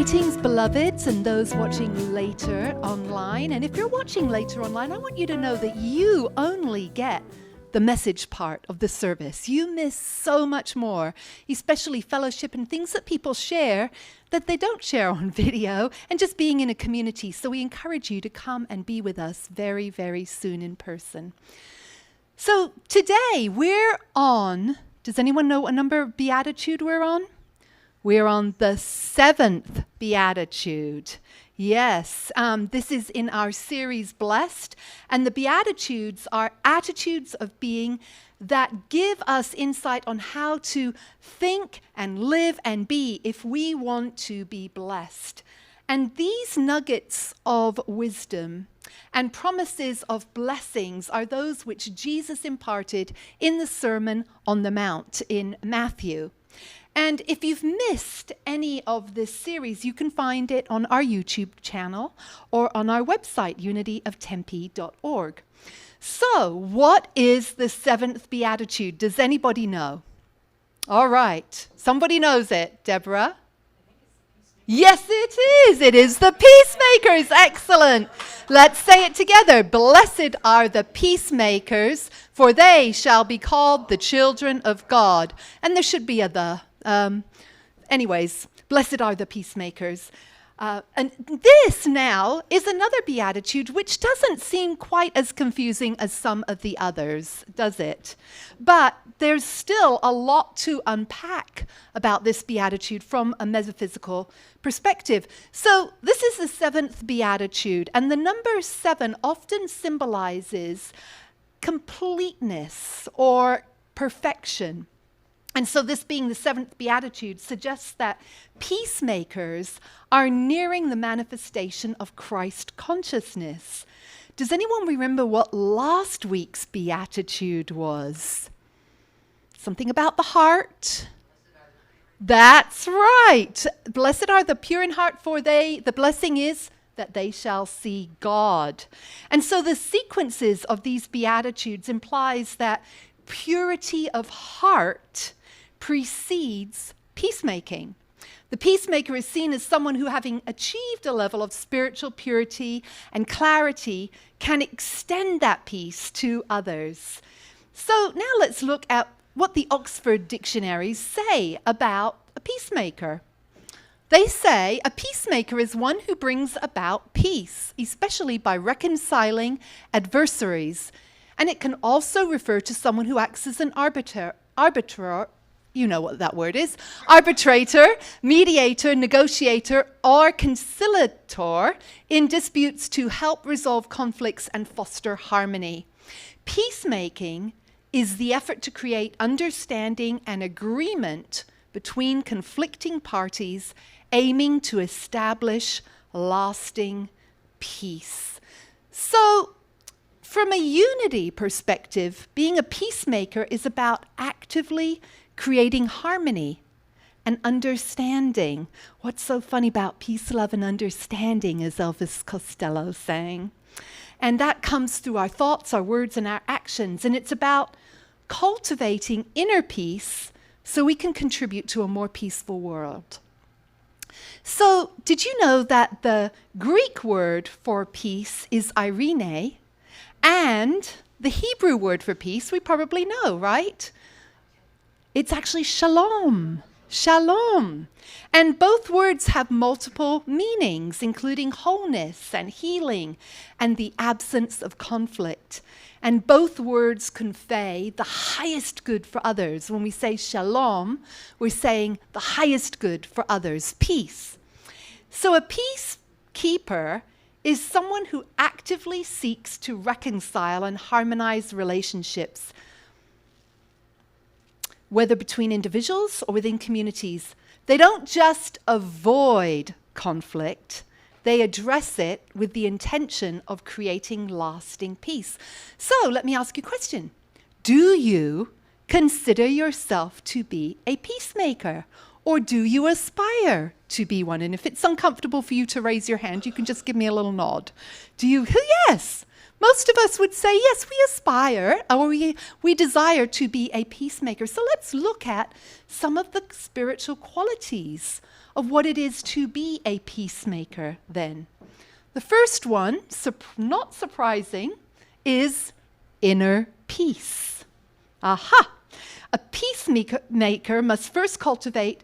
Greetings, beloveds, and those watching later online. And if you're watching later online, I want you to know that you only get the message part of the service. You miss so much more, especially fellowship and things that people share that they don't share on video, and just being in a community. So we encourage you to come and be with us very, very soon in person. So today we're on, does anyone know what number of beatitude we're on? We're on the 7th beatitude. Yes, this is in our series Blessed, and the Beatitudes are attitudes of being that give us insight on how to think and live and be if we want to be blessed. And these nuggets of wisdom and promises of blessings are those which Jesus imparted in the Sermon on the Mount in Matthew. And if you've missed any of this series, you can find it on our YouTube channel or on our website, unityoftempe.org. So, what is the 7th Beatitude? Does anybody know? All right, somebody knows it. Deborah? Yes, it is. It is the peacemakers. Excellent. Let's say it together. Blessed are the peacemakers, for they shall be called the children of God. And there should be a the. Anyways, blessed are the peacemakers. And this now is another beatitude which doesn't seem quite as confusing as some of the others, does it? But there's still a lot to unpack about this beatitude from a metaphysical perspective. So this is the 7th beatitude, and the number 7 often symbolizes completeness or perfection. And so this being the 7th beatitude suggests that peacemakers are nearing the manifestation of Christ consciousness. Does anyone remember what last week's beatitude was? Something about the heart. That's right. Blessed are the pure in heart, for the blessing is that they shall see God. And so the sequences of these beatitudes implies that purity of heart precedes peacemaking. The peacemaker is seen as someone who, having achieved a level of spiritual purity and clarity, can extend that peace to others. So now let's look at what the Oxford dictionaries say about a peacemaker. They say a peacemaker is one who brings about peace, especially by reconciling adversaries. And it can also refer to someone who acts as an arbitrator, you know what that word is, arbitrator, mediator, negotiator, or conciliator in disputes to help resolve conflicts and foster harmony. Peacemaking is the effort to create understanding and agreement between conflicting parties, aiming to establish lasting peace. So, from a unity perspective, being a peacemaker is about actively creating harmony and understanding. What's so funny about peace, love, and understanding, as Elvis Costello sang? And that comes through our thoughts, our words, and our actions. And it's about cultivating inner peace so we can contribute to a more peaceful world. So, did you know that the Greek word for peace is eirene? And the Hebrew word for peace, we probably know, right? It's actually shalom. Shalom. And both words have multiple meanings, including wholeness and healing and the absence of conflict. And both words convey the highest good for others. When we say shalom, we're saying the highest good for others, peace. So a peacekeeper is someone who actively seeks to reconcile and harmonize relationships, whether between individuals or within communities. They don't just avoid conflict, they address it with the intention of creating lasting peace. So let me ask you a question. Do you consider yourself to be a peacemaker? Or do you aspire to be one? And if it's uncomfortable for you to raise your hand, you can just give me a little nod. Do you? Yes. most of us would say, yes, we aspire or we desire to be a peacemaker. So let's look at some of the spiritual qualities of what it is to be a peacemaker then. The first one, not surprising, is inner peace. Aha! A peacemaker must first cultivate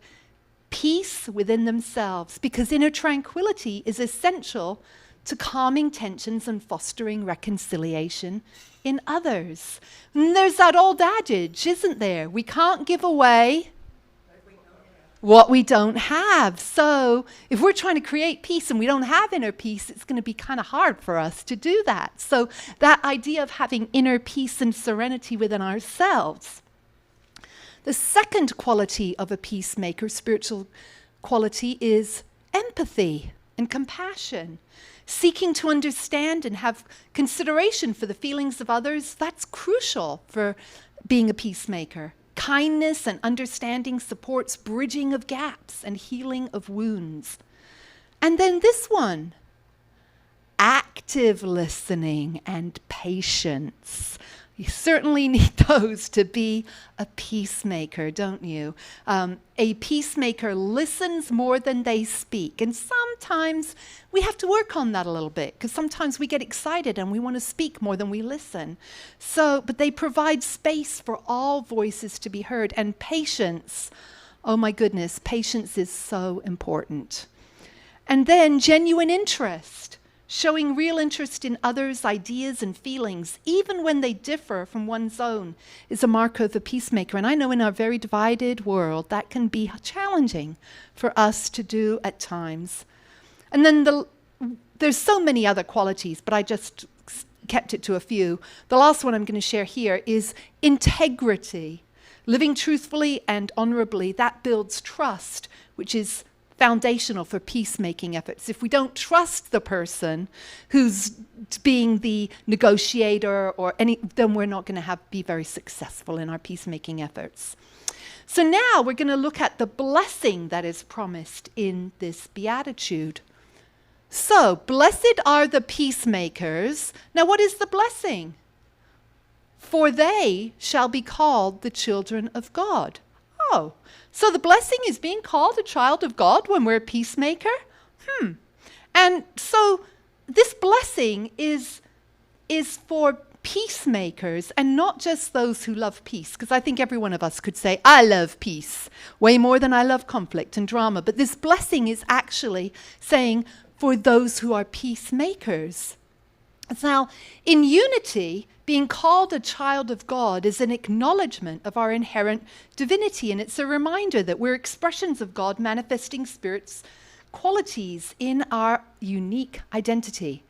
peace within themselves, because inner tranquility is essential to calming tensions and fostering reconciliation in others. And there's that old adage, isn't there? We can't give away what we don't have. So if we're trying to create peace and we don't have inner peace, it's going to be kind of hard for us to do that. So that idea of having inner peace and serenity within ourselves. The second quality of a peacemaker, spiritual quality, is empathy and compassion. Seeking to understand and have consideration for the feelings of others, that's crucial for being a peacemaker. Kindness and understanding supports bridging of gaps and healing of wounds. And then this one, active listening and patience. You certainly need those to be a peacemaker, don't you? A peacemaker listens more than they speak. And sometimes we have to work on that a little bit, because sometimes we get excited and we want to speak more than we listen. But they provide space for all voices to be heard. And patience, oh my goodness, patience is so important. And then genuine interest. Showing real interest in others' ideas and feelings, even when they differ from one's own, is a mark of a peacemaker. And I know in our very divided world, that can be challenging for us to do at times. And then there's so many other qualities, but I just kept it to a few. The last one I'm going to share here is integrity. Living truthfully and honorably, that builds trust, which is foundational for peacemaking efforts. If we don't trust the person who's being the negotiator then we're not going to be very successful in our peacemaking efforts. So now we're going to look at the blessing that is promised in this beatitude. So, blessed are the peacemakers. Now, what is the blessing? For they shall be called the children of God. Oh, so the blessing is being called a child of God when we're a peacemaker? And so this blessing is for peacemakers and not just those who love peace, because I think every one of us could say, I love peace way more than I love conflict and drama. But this blessing is actually saying for those who are peacemakers. Now, in unity, being called a child of God is an acknowledgement of our inherent divinity, and it's a reminder that we're expressions of God manifesting Spirit's qualities in our unique identity.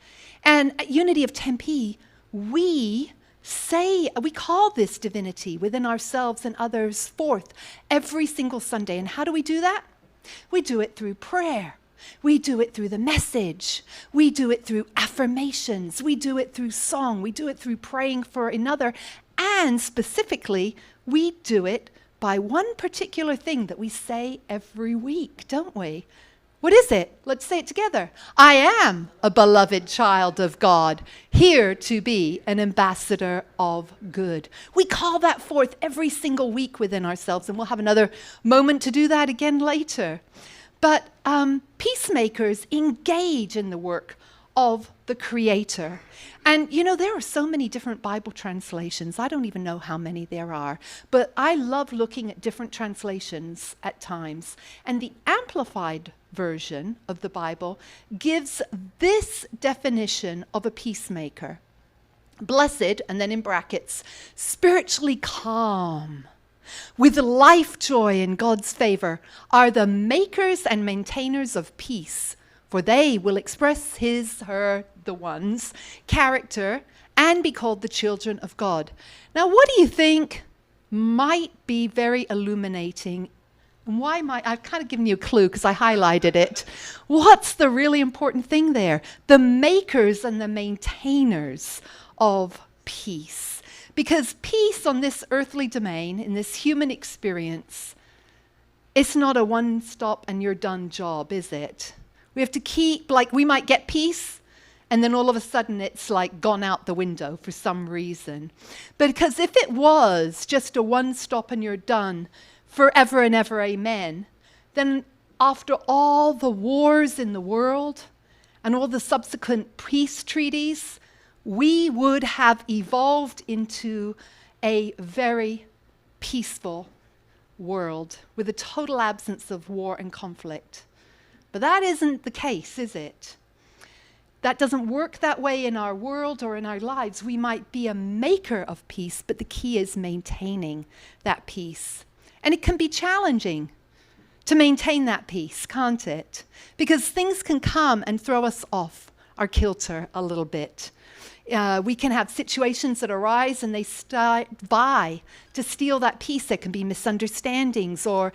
And at Unity of Tempe, we call this divinity within ourselves and others forth every single Sunday. And how do we do that? We do it through prayer. We do it through the message. We do it through affirmations. We do it through song. We do it through praying for another. And specifically, we do it by one particular thing that we say every week, don't we? What is it? Let's say it together. I am a beloved child of God, here to be an ambassador of good. We call that forth every single week within ourselves, and we'll have another moment to do that again later. But peacemakers engage in the work of the Creator. And, there are so many different Bible translations. I don't even know how many there are. But I love looking at different translations at times. And the Amplified version of the Bible gives this definition of a peacemaker. Blessed, and then in brackets, spiritually calm, with life joy in God's favor, are the makers and maintainers of peace, for they will express the one's character and be called the children of God. Now, what do you think might be very illuminating? I've kind of given you a clue because I highlighted it. What's the really important thing there? The makers and the maintainers of peace. Because peace on this earthly domain, in this human experience, it's not a one-stop and you're done job, is it? We have to we might get peace, and then all of a sudden it's like gone out the window for some reason. Because if it was just a one stop and you're done, forever and ever, amen, then after all the wars in the world and all the subsequent peace treaties, we would have evolved into a very peaceful world with a total absence of war and conflict. But that isn't the case, is it? That doesn't work that way in our world or in our lives. We might be a maker of peace, but the key is maintaining that peace. And it can be challenging to maintain that peace, can't it? Because things can come and throw us off our kilter a little bit. We can have situations that arise and they vie to steal that peace. There can be misunderstandings or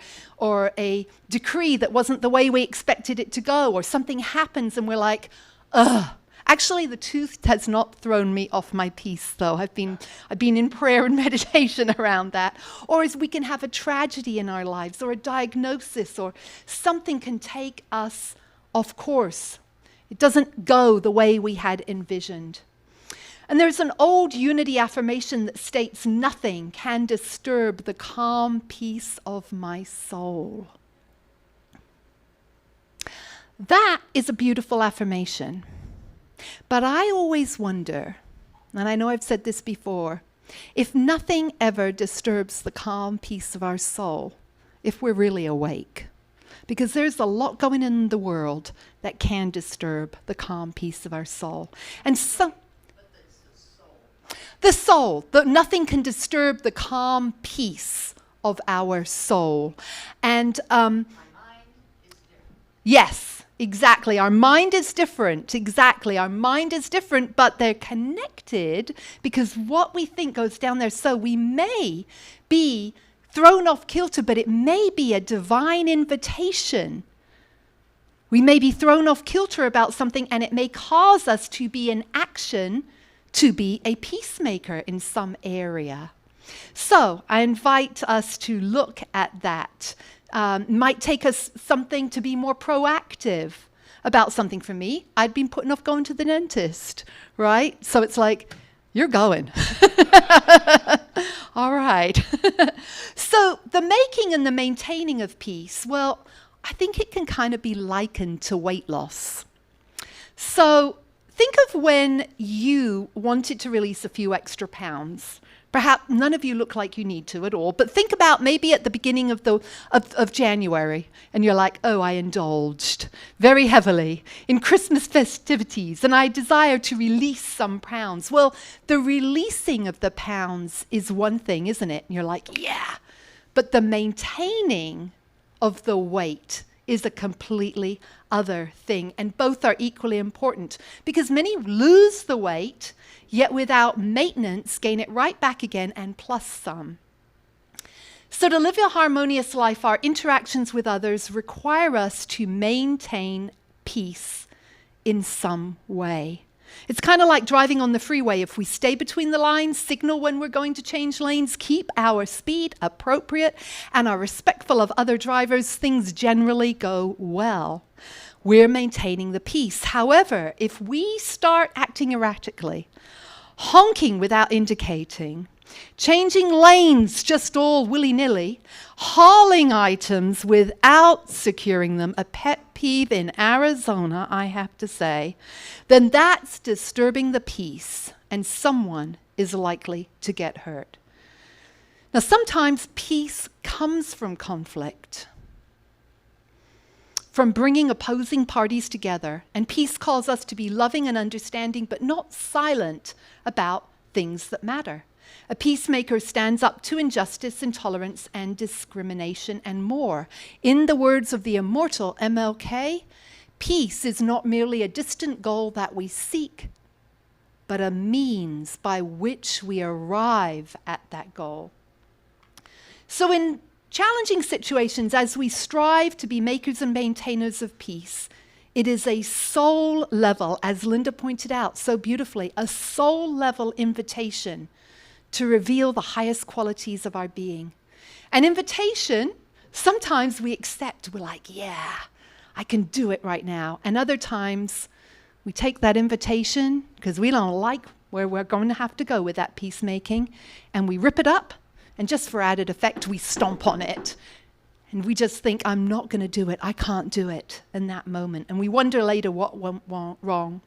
a decree that wasn't the way we expected it to go, or something happens and we're like, ugh. Actually, the tooth has not thrown me off my peace, though. I've been in prayer and meditation around that. Or as we can have a tragedy in our lives, or a diagnosis, or something can take us off course. It doesn't go the way we had envisioned. And there's an old unity affirmation that states, nothing can disturb the calm peace of my soul. That is a beautiful affirmation. But I always wonder, and I know I've said this before, if nothing ever disturbs the calm peace of our soul, if we're really awake. Because there's a lot going on in the world that can disturb the calm peace of our soul. And so, the soul, that nothing can disturb the calm peace of our soul. And My mind is different. yes. Exactly. Our mind is different. Exactly. Our mind is different, but they're connected because what we think goes down there. So we may be thrown off kilter, but it may be a divine invitation. We may be thrown off kilter about something, and it may cause us to be in action to be a peacemaker in some area. So I invite us to look at that. Might take us something to be more proactive about something. For me, I'd been putting off going to the dentist, right? So it's like, you're going. All right. So the making and the maintaining of peace, well, I think it can kind of be likened to weight loss. So think of when you wanted to release a few extra pounds. Perhaps none of you look like you need to at all, but think about maybe at the beginning of January, and you're like, oh, I indulged very heavily in Christmas festivities, and I desire to release some pounds. Well, the releasing of the pounds is one thing, isn't it? And you're like, yeah, but the maintaining of the weight is a completely other thing, and both are equally important because many lose the weight, yet without maintenance gain it right back again and plus some. So to live a harmonious life, our interactions with others require us to maintain peace in some way. It's kind of like driving on the freeway. If we stay between the lines, signal when we're going to change lanes, keep our speed appropriate, and are respectful of other drivers, things generally go well. We're maintaining the peace. However, if we start acting erratically, honking without indicating, changing lanes just all willy-nilly, hauling items without securing them, a pet peeve in Arizona, I have to say, then that's disturbing the peace, and someone is likely to get hurt. Now, sometimes peace comes from conflict, from bringing opposing parties together, and peace calls us to be loving and understanding, but not silent about things that matter. A peacemaker stands up to injustice, intolerance, and discrimination, and more. In the words of the immortal MLK, peace is not merely a distant goal that we seek, but a means by which we arrive at that goal. So in challenging situations, as we strive to be makers and maintainers of peace, it is a soul level, as Linda pointed out so beautifully, a soul level invitation to reveal the highest qualities of our being. An invitation, sometimes we accept, we're like, yeah, I can do it right now. And other times, We take that invitation, because we don't like where we're going to have to go with that peacemaking, and we rip it up, and just for added effect, we stomp on it. And we just think, I'm not going to do it. I can't do it in that moment. And we wonder later what went wrong.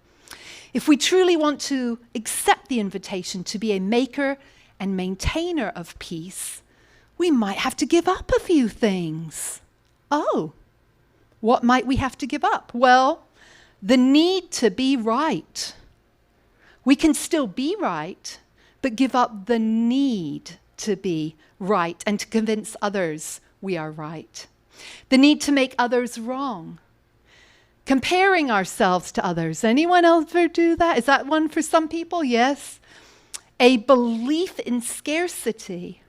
If we truly want to accept the invitation to be a maker and maintainer of peace, we might have to give up a few things. Oh, what might we have to give up? Well, the need to be right. We can still be right, but give up the need to be right and to convince others we are right. The need to make others wrong. Comparing ourselves to others. Anyone else ever do that? Is that one for some people? Yes. A belief in scarcity.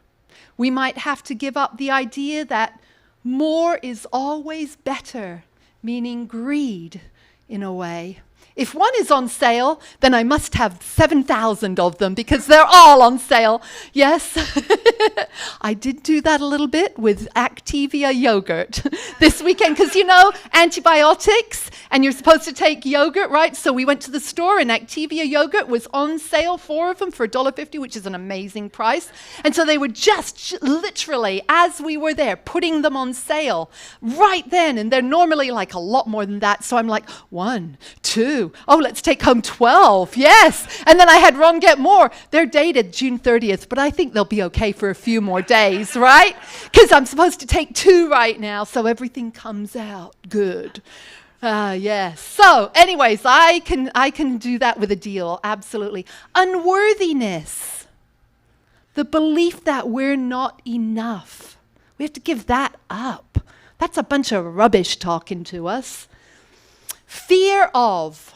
We might have to give up the idea that more is always better, meaning greed in a way. If one is on sale, then I must have 7,000 of them because they're all on sale. Yes, I did do that a little bit with Activia yogurt this weekend because, you know, antibiotics and you're supposed to take yogurt, right? So we went to the store and Activia yogurt was on sale, 4 of them for $1.50, which is an amazing price. And so they were just literally, as we were there, putting them on sale right then. And they're normally like a lot more than that. So I'm like, 1, 2. Oh, let's take home 12. Yes. And then I had Ron get more. They're dated June 30th, but I think they'll be okay for a few more days, right? Because I'm supposed to take 2 right now, so everything comes out good. Yes. So anyways, I can do that with a deal. Absolutely. Unworthiness. The belief that we're not enough. We have to give that up. That's a bunch of rubbish talking to us. Fear of.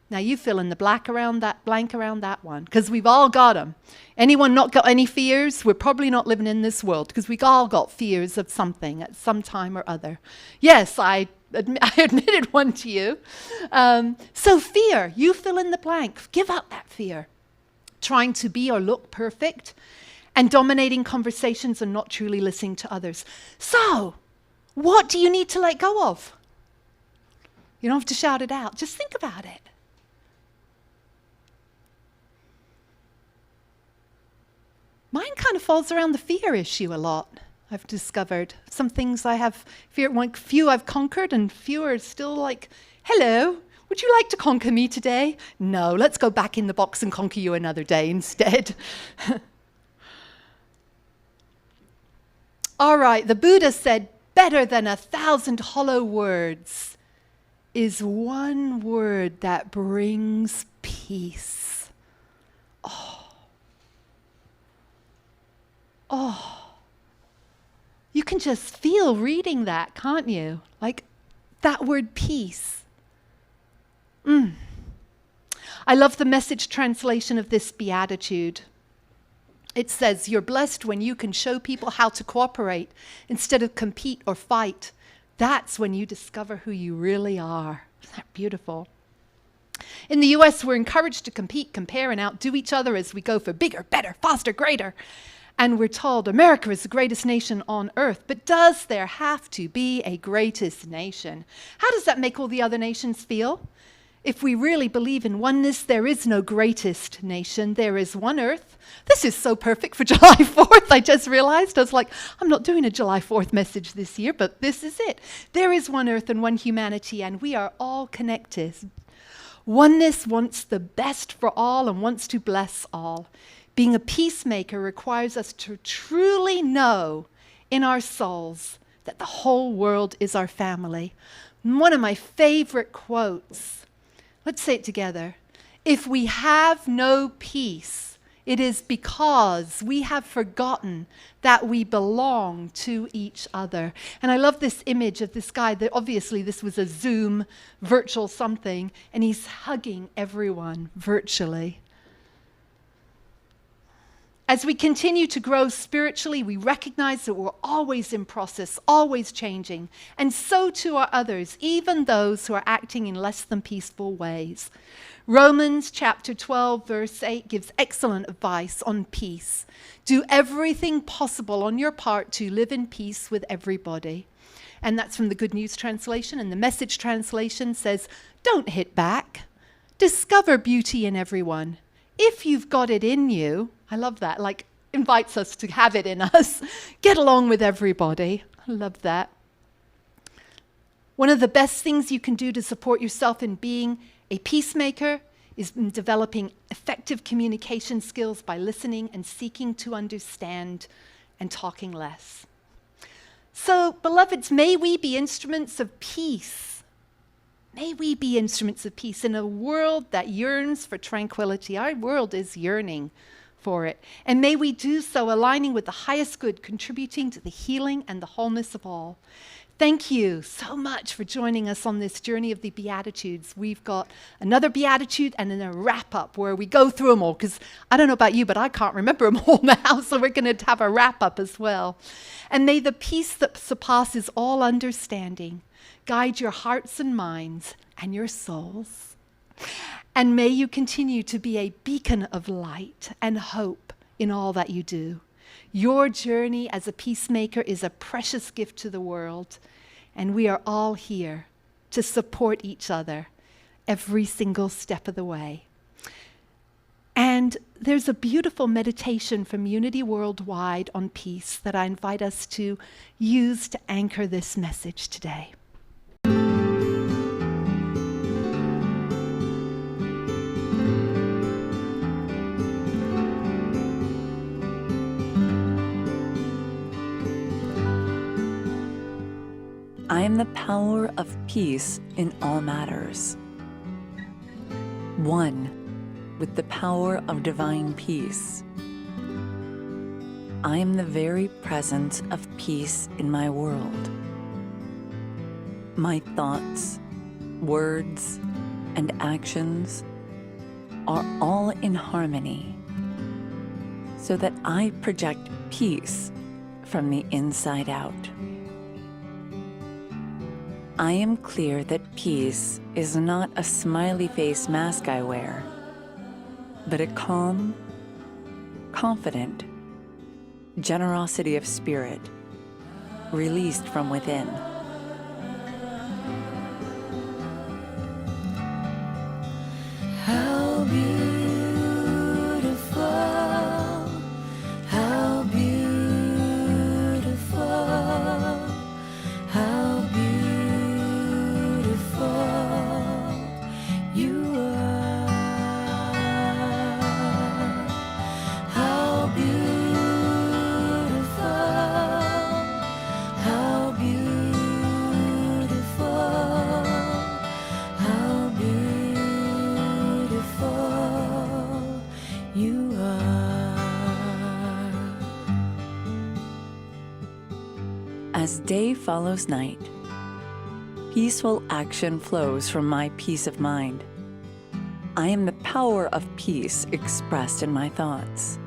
Now you fill in the blank around that one, because we've all got them. Anyone not got any fears? We're probably not living in this world, because we've all got fears of something at some time or other. Yes, I admitted one to you. So fear, you fill in the blank. Give up that fear. Trying to be or look perfect, and dominating conversations and not truly listening to others. So, what do you need to let go of? You don't have to shout it out. Just think about it. Mine kind of falls around the fear issue a lot, I've discovered. Some things I have fear, few I've conquered, and few are still like, hello, would you like to conquer me today? No, let's go back in the box and conquer you another day instead. All right, the Buddha said, better than 1,000 hollow words is one word that brings peace. Oh, you can just feel reading that, can't you? Like that word peace. I love the Message translation of this beatitude. It says, you're blessed when you can show people how to cooperate instead of compete or fight. That's when you discover who you really are. Isn't that beautiful? In the US, we're encouraged to compete, compare, and outdo each other as we go for bigger, better, faster, greater. And we're told America is the greatest nation on earth. But does there have to be a greatest nation? How does that make all the other nations feel? If we really believe in oneness, there is no greatest nation. There is one earth. This is so perfect for July 4th. I just realized. I was like, I'm not doing a July 4th message this year, but this is it. There is one earth and one humanity, and we are all connected. Oneness wants the best for all and wants to bless all. Being a peacemaker requires us to truly know in our souls that the whole world is our family. And one of my favorite quotes, let's say it together. If we have no peace, it is because we have forgotten that we belong to each other. And I love this image of this guy that obviously this was a Zoom virtual something, and he's hugging everyone virtually. As we continue to grow spiritually, we recognize that we're always in process, always changing. And so too are others, even those who are acting in less than peaceful ways. Romans chapter 12, verse 8 gives excellent advice on peace. Do everything possible on your part to live in peace with everybody. And that's from the Good News translation. And the Message translation says, don't hit back. Discover beauty in everyone. If you've got it in you, I love that, like invites us to have it in us. Get along with everybody. I love that. One of the best things you can do to support yourself in being a peacemaker is in developing effective communication skills by listening and seeking to understand and talking less. So, beloveds, may we be instruments of peace. May we be instruments of peace in a world that yearns for tranquility. Our world is yearning for it. And may we do so aligning with the highest good, contributing to the healing and the wholeness of all. Thank you so much for joining us on this journey of the Beatitudes. We've got another Beatitude and then a wrap-up where we go through them all, because I don't know about you, but I can't remember them all now, so we're going to have a wrap-up as well. And may the peace that surpasses all understanding guide your hearts and minds and your souls. And may you continue to be a beacon of light and hope in all that you do. Your journey as a peacemaker is a precious gift to the world, and we are all here to support each other every single step of the way. And there's a beautiful meditation from Unity Worldwide on peace that I invite us to use to anchor this message today. I am the power of peace in all matters. One with the power of divine peace. I am the very presence of peace in my world. My thoughts, words, and actions are all in harmony, so that I project peace from the inside out. I am clear that peace is not a smiley face mask I wear, but a calm, confident generosity of spirit released from within. How beautiful, how beautiful, how beautiful you are. How beautiful, how beautiful, how beautiful you are. As day follows night, peaceful action flows from my peace of mind. I am the power of peace expressed in my thoughts.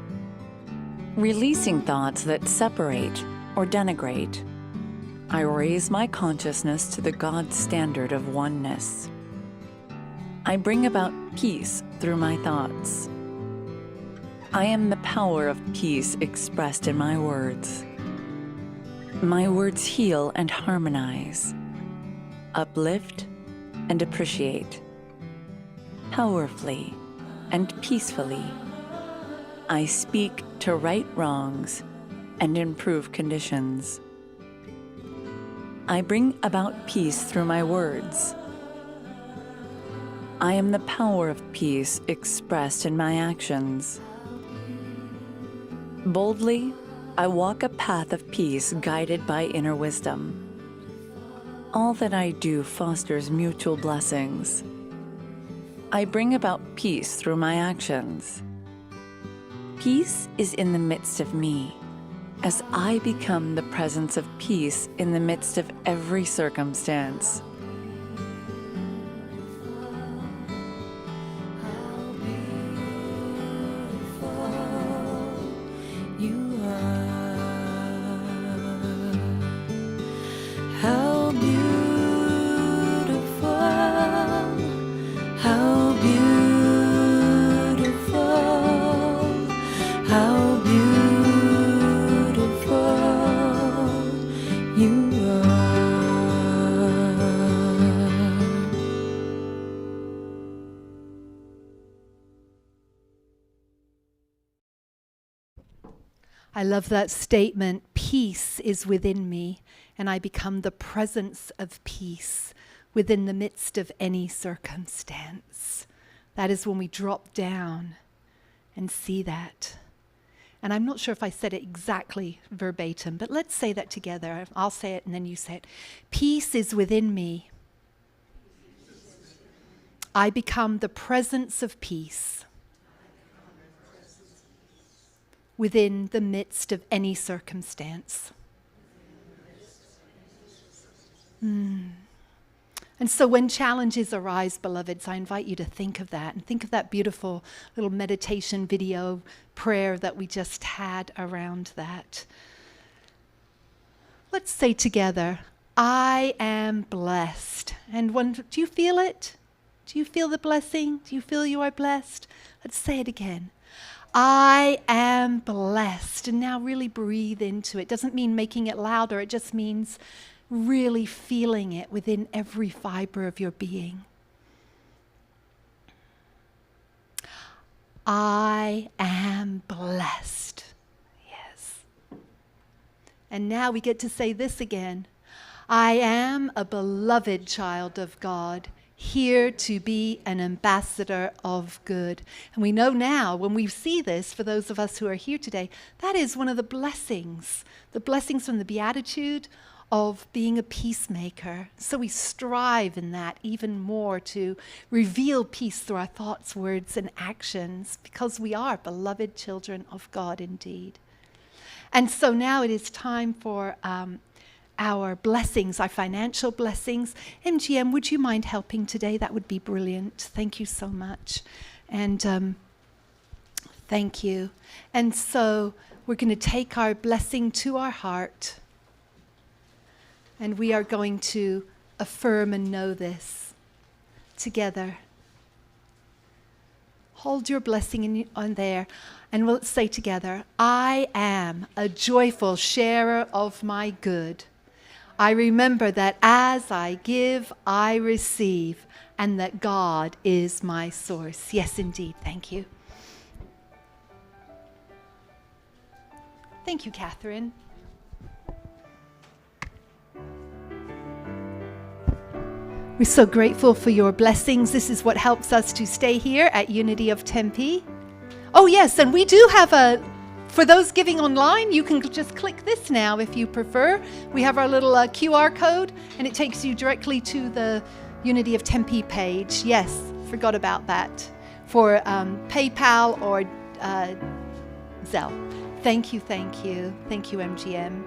Releasing thoughts that separate or denigrate, I raise my consciousness to the God standard of oneness. I bring about peace through my thoughts. I am the power of peace expressed in my words. My words heal and harmonize, uplift and appreciate. Powerfully and peacefully, I speak to right wrongs and improve conditions. I bring about peace through my words. I am the power of peace expressed in my actions. Boldly, I walk a path of peace guided by inner wisdom. All that I do fosters mutual blessings. I bring about peace through my actions. Peace is in the midst of me, as I become the presence of peace in the midst of every circumstance. You are. How beautiful, how beautiful, how beautiful you are. I love that statement, peace is within me, and I become the presence of peace within the midst of any circumstance. That is when we drop down and see that. And I'm not sure if I said it exactly verbatim, but let's say that together. I'll say it and then you say it. Peace is within me. I become the presence of peace within the midst of any circumstance. And so when challenges arise, beloveds, I invite you to think of that and think of that beautiful little meditation video prayer that we just had around that. Let's say together, I am blessed. And do you feel it? Do you feel the blessing? Do you feel you are blessed? Let's say it again. I am blessed. And now really breathe into it. Doesn't mean making it louder. It just means really feeling it within every fiber of your being. I am blessed. Yes. And now we get to say this again. I am a beloved child of God, here to be an ambassador of good. And we know now, when we see this, for those of us who are here today, that is one of the blessings from the Beatitude of being a peacemaker. So we strive in that even more to reveal peace through our thoughts, words, and actions, because we are beloved children of God indeed. And so now it is time for our blessings, our financial blessings. MGM, would you mind helping today? That would be brilliant. Thank you so much. And thank you. And so we're going to take our blessing to our heart. And we are going to affirm and know this together. Hold your blessing on there. And we'll say together, I am a joyful sharer of my good. I remember that as I give, I receive, and that God is my source. Yes, indeed. Thank you. Thank you, Catherine. We're so grateful for your blessings. This is what helps us to stay here at Unity of Tempe. Oh, yes, and we do have for those giving online, you can just click this now if you prefer. We have our little QR code, and it takes you directly to the Unity of Tempe page. Yes, forgot about that. For PayPal or Zelle. Thank you, thank you. Thank you, MGM.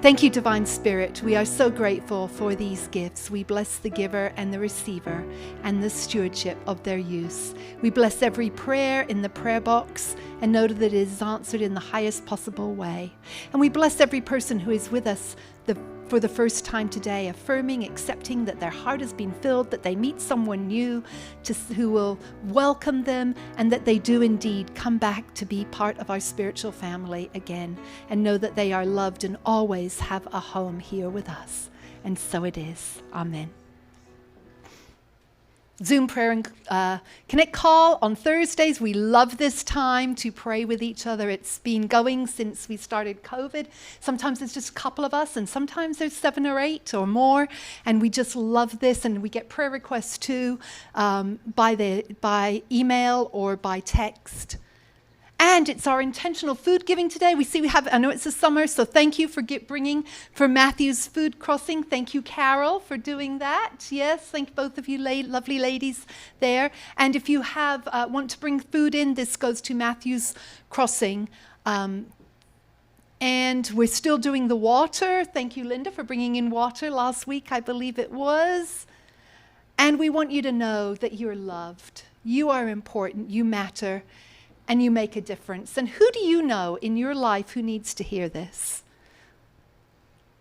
Thank you, Divine Spirit. We are so grateful for these gifts. We bless the giver and the receiver and the stewardship of their use. We bless every prayer in the prayer box and know that it is answered in the highest possible way. And we bless every person who is with us for the first time today, affirming, accepting that their heart has been filled, that they meet someone new who will welcome them, and that they do indeed come back to be part of our spiritual family again, and know that they are loved and always have a home here with us. And so it is. Amen. Zoom prayer and Connect call on Thursdays. We love this time to pray with each other. It's been going since we started COVID. Sometimes it's just a couple of us, and sometimes there's 7 or 8 or more. And we just love this. And we get prayer requests too by email or by text. And it's our intentional food giving today. I know it's the summer, so thank you for bringing for Matthew's food crossing. Thank you, Carol, for doing that. Yes, thank both of you lovely ladies there. And if you want to bring food in, this goes to Matthew's crossing. And we're still doing the water. Thank you, Linda, for bringing in water last week, I believe it was. And we want you to know that you're loved. You are important. You matter. And you make a difference. And who do you know in your life who needs to hear this?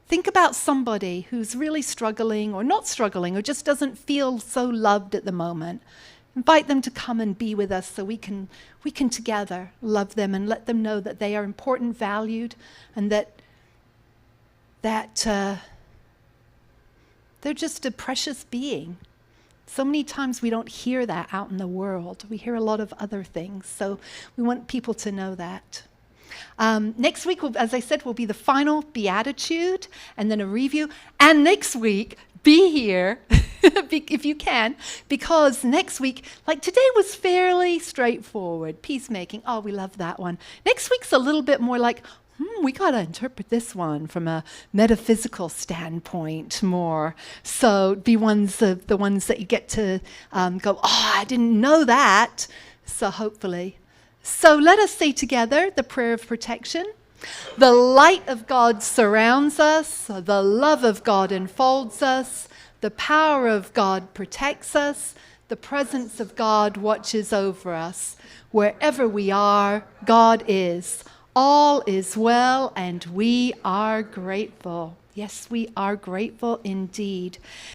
Think about somebody who's really struggling or not struggling or just doesn't feel so loved at the moment. Invite them to come and be with us so we can together love them and let them know that they are important, valued, and that they're just a precious being. So many times we don't hear that out in the world. We hear a lot of other things. So we want people to know that. Next week, as I said, will be the final beatitude and then a review. And next week, be here if you can, because next week, like today was fairly straightforward. Peacemaking, oh, we love that one. Next week's a little bit more like, we got to interpret this one from a metaphysical standpoint more. So be the ones that you get to go, oh, I didn't know that. So hopefully. So let us say together the prayer of protection. The light of God surrounds us. The love of God enfolds us. The power of God protects us. The presence of God watches over us. Wherever we are, God is. All is well, and we are grateful. Yes, we are grateful indeed.